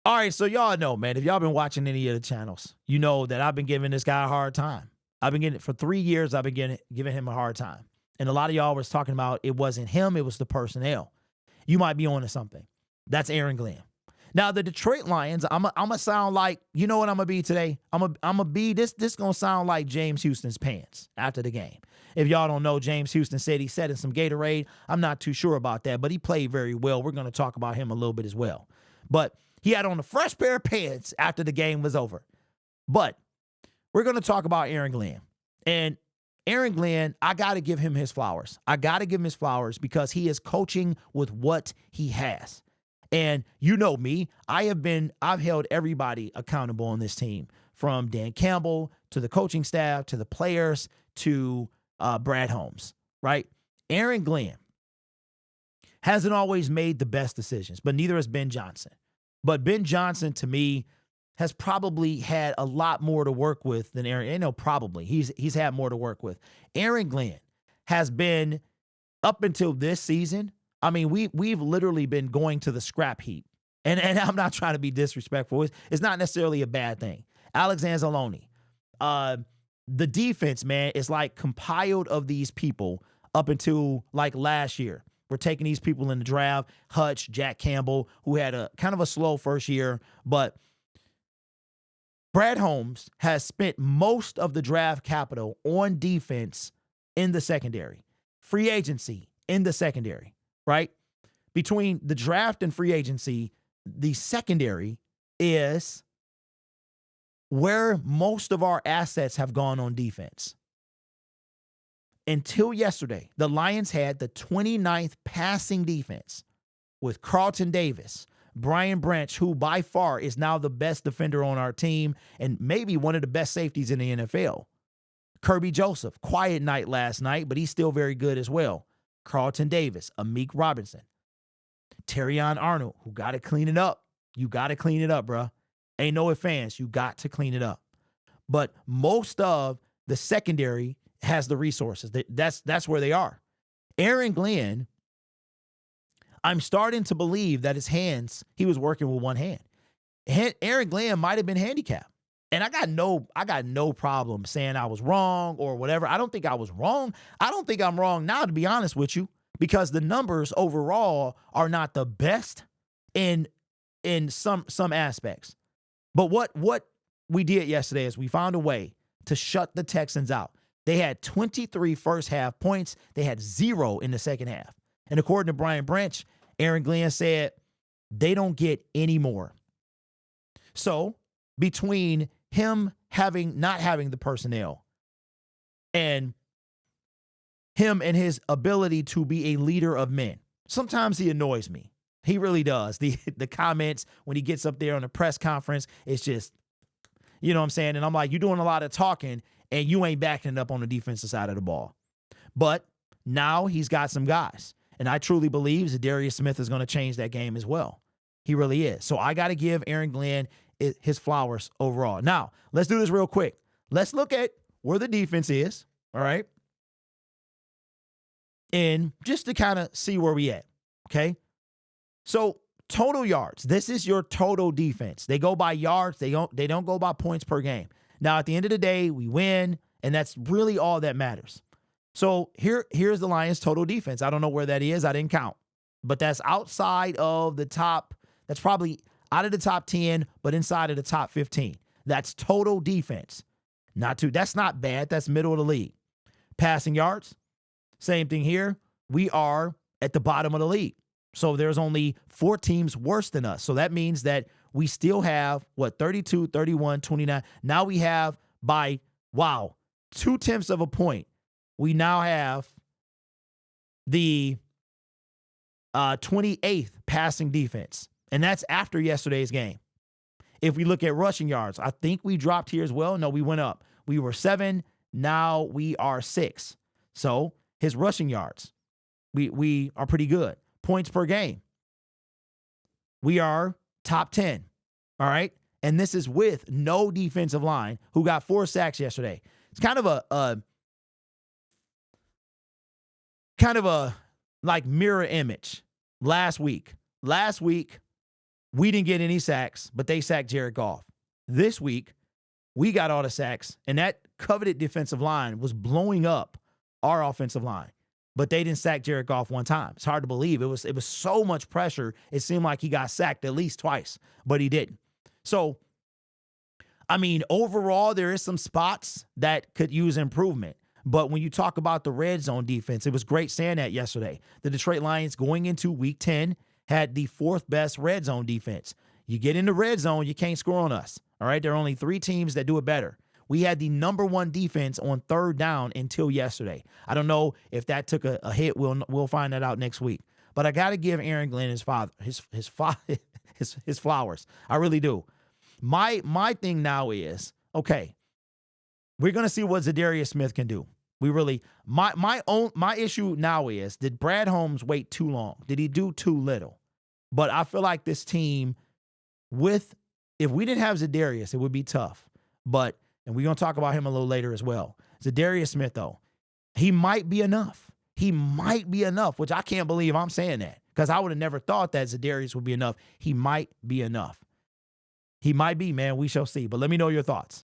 All right, so y'all know, man, if y'all been watching any of the channels, you know that I've been giving this guy a hard time. I've been getting it for 3 years. I've been giving him a hard time. And a lot of y'all was talking about it wasn't him, it was the personnel. You might be on to something. That's Aaron Glenn. Now, the Detroit Lions, I'm gonna sound like, you know what I'm gonna be today? I'm gonna be this gonna sound like James Houston's pants after the game. If y'all don't know, James Houston said he said in some Gatorade. I'm not too sure about that, but he played very well. We're gonna talk about him a little bit as well. But he had on a fresh pair of pants after the game was over. But we're going to talk about Aaron Glenn. And Aaron Glenn, I got to give him his flowers. I got to give him his flowers because he is coaching with what he has. And you know me, I've held everybody accountable on this team, from Dan Campbell to the coaching staff to the players to Brad Holmes, right? Aaron Glenn hasn't always made the best decisions, but neither has Ben Johnson. But Ben Johnson, to me, has probably had a lot more to work with than Aaron. You know, probably. He's had more to work with. Aaron Glenn has been, up until this season, I mean, we've literally been going to the scrap heap. And I'm not trying to be disrespectful. It's not necessarily a bad thing. Alex Anzalone. The defense, man, is like compiled of these people up until like last year. We're taking these people in the draft, Hutch, Jack Campbell, who had a kind of a slow first year, but Brad Holmes has spent most of the draft capital on defense in the secondary, free agency in the secondary, right? Between the draft and free agency, the secondary is where most of our assets have gone on defense. Until yesterday, the Lions had the 29th passing defense with Carlton Davis, Brian Branch, who by far is now the best defender on our team and maybe one of the best safeties in the NFL. Kirby Joseph, quiet night last night, but he's still very good as well. Carlton Davis, Amik Robinson, Terrion Arnold, who got to clean it up. You got to clean it up, bruh. Ain't no ifs, you got to clean it up. But most of the secondary has the resources. That's where they are. Aaron Glenn, I'm starting to believe that his hands, he was working with one hand. Aaron Glenn might have been handicapped. And I got no problem saying I was wrong or whatever. I don't think I was wrong. I don't think I'm wrong now, to be honest with you, because the numbers overall are not the best in some aspects. But what we did yesterday is we found a way to shut the Texans out. They had 23 first half points. They had 0 in the second half. And according to Brian Branch, Aaron Glenn said they don't get any more. So between him not having the personnel and him and his ability to be a leader of men, sometimes he annoys me. He really does. The comments when he gets up there on the press conference, it's just, you know what I'm saying? And I'm like, you're doing a lot of talking and you ain't backing it up on the defensive side of the ball. But now he's got some guys. And I truly believe Zadarius Smith is going to change that game as well. He really is. So I got to give Aaron Glenn his flowers overall. Now, let's do this real quick. Let's look at where the defense is, all right? And just to kind of see where we at, okay? So total yards. This is your total defense. They go by yards. They don't go by points per game. Now, at the end of the day, we win, and that's really all that matters. So here's the Lions' total defense. I don't know where that is. I didn't count. But that's outside of the top. That's probably out of the top 10, but inside of the top 15. That's total defense. That's not bad. That's middle of the league. Passing yards, same thing here. We are at the bottom of the league. So there's only 4 teams worse than us. So that means that we still have, 32, 31, 29. Now we have 0.2 of a point. We now have the 28th passing defense. And that's after yesterday's game. If we look at rushing yards, I think we dropped here as well. No, we went up. We were 7. Now we are 6. So his rushing yards, we are pretty good. Points per game, we are top 10. All right. And this is with no defensive line, who got 4 sacks yesterday. It's kind of a like mirror image. Last week, We didn't get any sacks, but they sacked Jared Goff. This week, we got all the sacks, and that coveted defensive line was blowing up our offensive line. But they didn't sack Jared Goff one time. It's hard to believe. It was so much pressure, it seemed like he got sacked at least twice, but he didn't. So, I mean, overall, there is some spots that could use improvement. But when you talk about the red zone defense, it was great saying that yesterday. The Detroit Lions going into week 10 had the 4th best red zone defense. You get in the red zone, you can't score on us. All right, there are only 3 teams that do it better. We had the number 1 defense on 3rd down until yesterday. I don't know if that took a hit. We'll find that out next week. But I got to give Aaron Glenn his flowers. I really do. My thing now is, okay, we're gonna see what Zadarius Smith can do. We really my issue now is, did Brad Holmes wait too long? Did he do too little? But I feel like this team, if we didn't have Zadarius, it would be tough. But and we're going to talk about him a little later as well. Zadarius Smith, though, he might be enough. He might be enough, which I can't believe I'm saying that, because I would have never thought that Zadarius would be enough. He might be enough. He might be, man. We shall see. But let me know your thoughts.